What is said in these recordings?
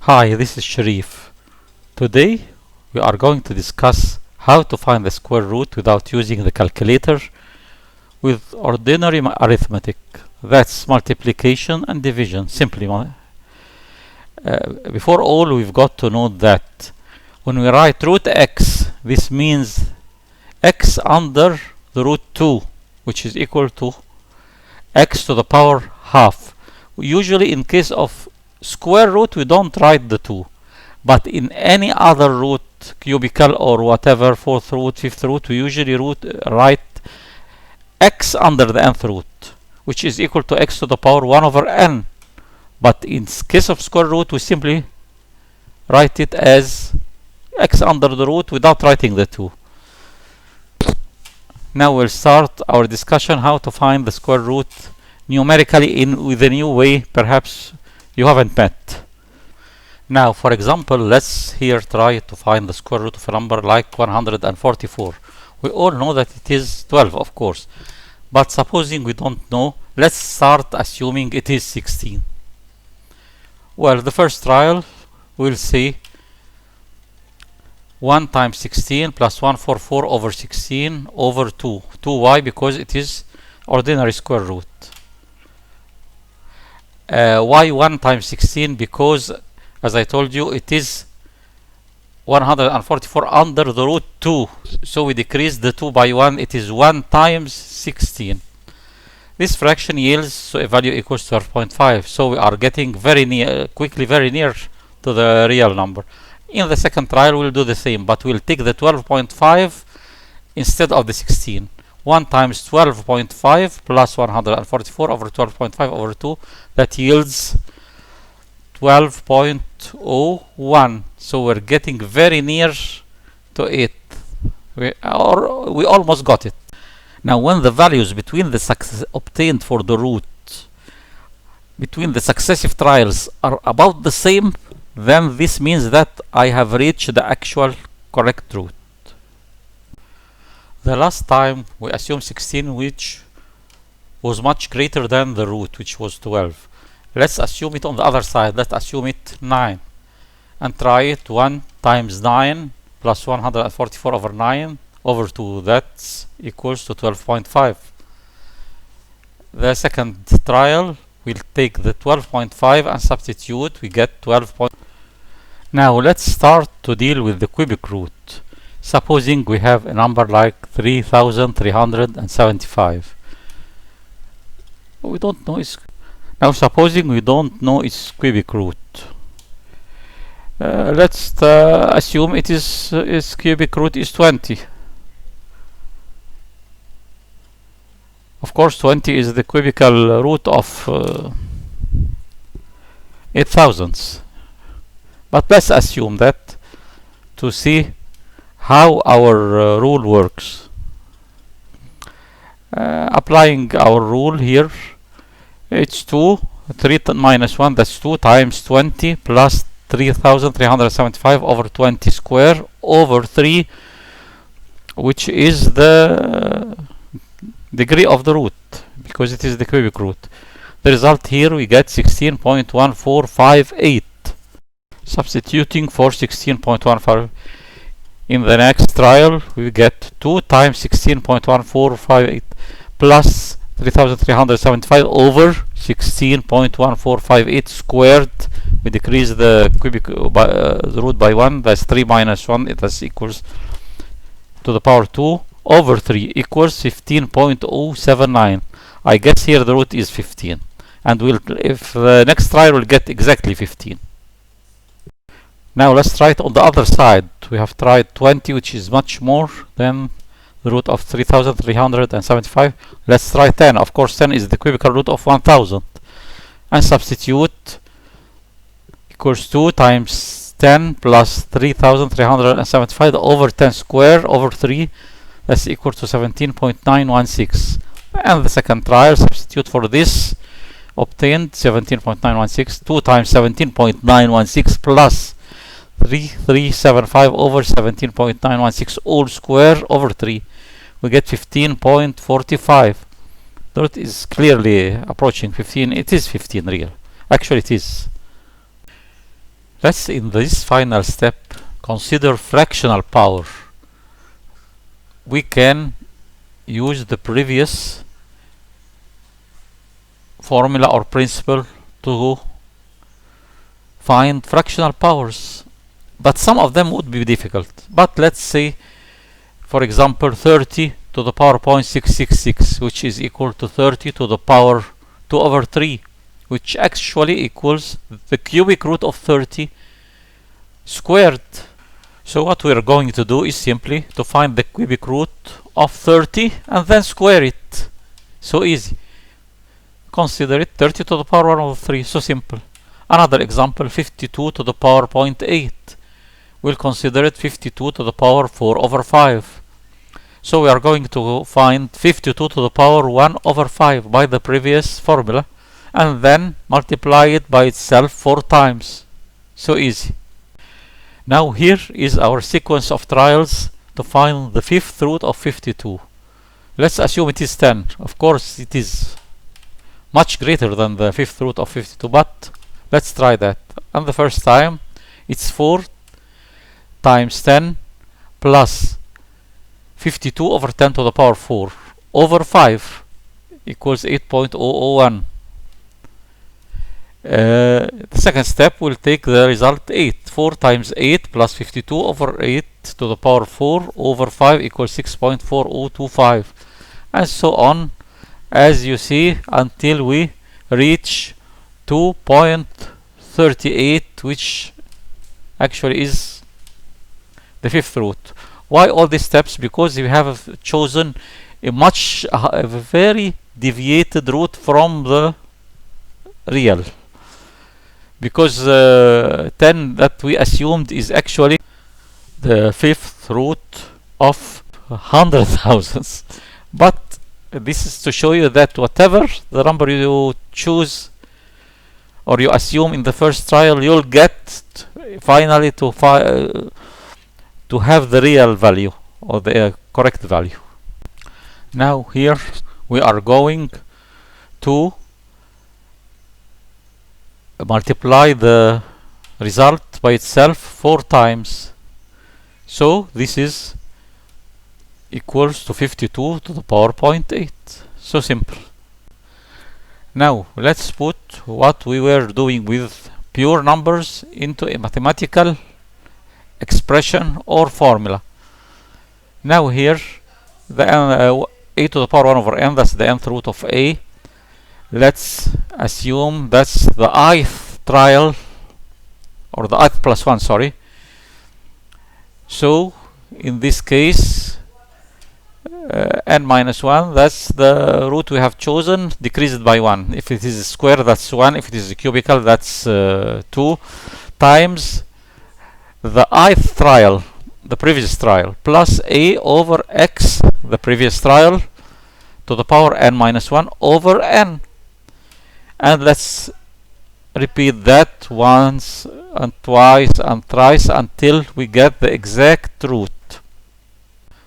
Hi, this is Sherif. Today we are going to discuss how to find the square root without using the calculator with ordinary arithmetic. That's multiplication and division, simply. Before all, we've got to know that when we write root x, this means x under the root 2, which is equal to x to the power half. Usually in case of square root we don't write the 2, but in any other root, cubical or whatever, fourth root, fifth root, we usually write x under the nth root, which is equal to x to the power 1 over n. But in case of square root we simply write it as x under the root without writing the 2. Now we'll start our discussion how to find the square root numerically with a new way perhaps you haven't met. Now, for example, let's here try to find the square root of a number like 144. We all know that it is 12, of course, but supposing we don't know, let's start assuming it is 16. Well, the first trial we'll say 1 times 16 plus 144 over 16 over 2. 2y because it is ordinary square root. Why 1 times 16? Because, as I told you, it is 144 under the root 2. So we decrease the 2 by 1. It is 1 times 16. This fraction yields so a value equals 12.5. So we are getting very near, very near to the real number. In the second trial, we'll do the same, but we'll take the 12.5 instead of the 16. 1 times 12.5 plus 144 over 12.5 over 2, that yields 12.01. So we're getting very near to it. We almost got it. Now when the values between the obtained for the root between the successive trials are about the same, then this means that I have reached the actual correct root. The last time we assumed 16, which was much greater than the root, which was 12. Let's assume it on the other side. Let's assume it 9 and try it. 1 times 9 plus 144 over 9 over 2, that's equals to 12.5. The second trial, we'll take the 12.5 and substitute, we get 12. Now let's start to deal with the cubic root. Supposing we have a number like 3375. We don't know its. Now supposing we don't know its cubic root. Let's assume its cubic root is 20. Of course 20 is the cubical root of 8,000. But let's assume that to see how our rule works. Applying our rule here, it's 2, 3 minus 1, that's 2 times 20 plus 3375 over 20 square over 3, which is the degree of the root, because it is the cubic root. The result here we get 16.1458. Substituting for 16.15 in the next trial, we get 2 times 16.1458 plus 3375 over 16.1458 squared. We decrease the cubic the root by 1. That's 3 minus 1. That's equals to the power 2 over 3 equals 15.079. I guess here the root is 15, and if the next trial will get exactly 15. Now let's try it on the other side. We have tried 20, which is much more than the root of 3375. Let's try 10. Of course 10 is the cubical root of 1000. And substitute equals 2 times 10 plus 3375 over 10 square over 3. That's equal to 17.916. And the second trial, substitute for this, obtained 17.916. 2 times 17.916 plus 3375 over 17.916 all square over 3, we get 15.45. The root is clearly approaching 15. It is 15 real. Actually it is. Let's, in this final step, consider fractional power. We can use the previous formula or principle to find fractional powers, but some of them would be difficult. But let's say, for example, 30 to the power 0.666, which is equal to 30 to the power 2 over 3, which actually equals the cubic root of 30 squared. So what we are going to do is simply to find the cubic root of 30 and then square it. So easy. Consider it 30 to the power 1 over 3. So simple. Another example, 52 to the power 0.8. We'll consider it 52 to the power 4 over 5. So we are going to find 52 to the power 1 over 5 by the previous formula, and then multiply it by itself 4 times. So easy. Now here is our sequence of trials to find the fifth root of 52. Let's assume it is 10. Of course it is much greater than the fifth root of 52, but let's try that. And the first time it's 4 times 10 plus 52 over 10 to the power 4 over 5 equals 8.001. The second step will take the result 8. 4 times 8 plus 52 over 8 to the power 4 over 5 equals 6.4025, and so on, as you see, until we reach 2.38, which actually is the fifth root. Why all these steps? Because we have chosen a very deviated root from the real, because 10 that we assumed is actually the fifth root of 100,000. But this is to show you that whatever the number you choose or you assume in the first trial, you'll get finally to have the real value or the correct value. Now here we are going to multiply the result by itself 4 times. So this is equals to 52 to the power 0.8. So simple. Now let's put what we were doing with pure numbers into a mathematical expression or formula. Now here the a to the power 1 over n, that's the nth root of a. Let's assume that's the ith trial, or the ith plus 1, sorry. So in this case n minus 1, that's the root we have chosen, decreased by 1. If it is a square, that's 1. If it is a cubical, that's 2 times the ith trial, the previous trial, plus a over x, the previous trial, to the power n minus 1 over n. And let's repeat that once and twice and thrice until we get the exact root,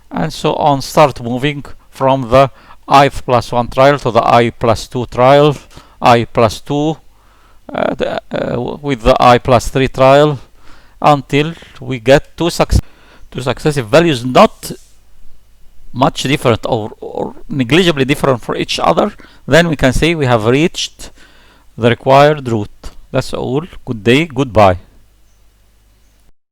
and so on. Start moving from the ith plus 1 trial to the I plus 2 trial, I plus 2 with the I plus 3 trial, until we get two successive values not much different or negligibly different for each other. Then we can say we have reached the required root. That's all. Good day. Goodbye.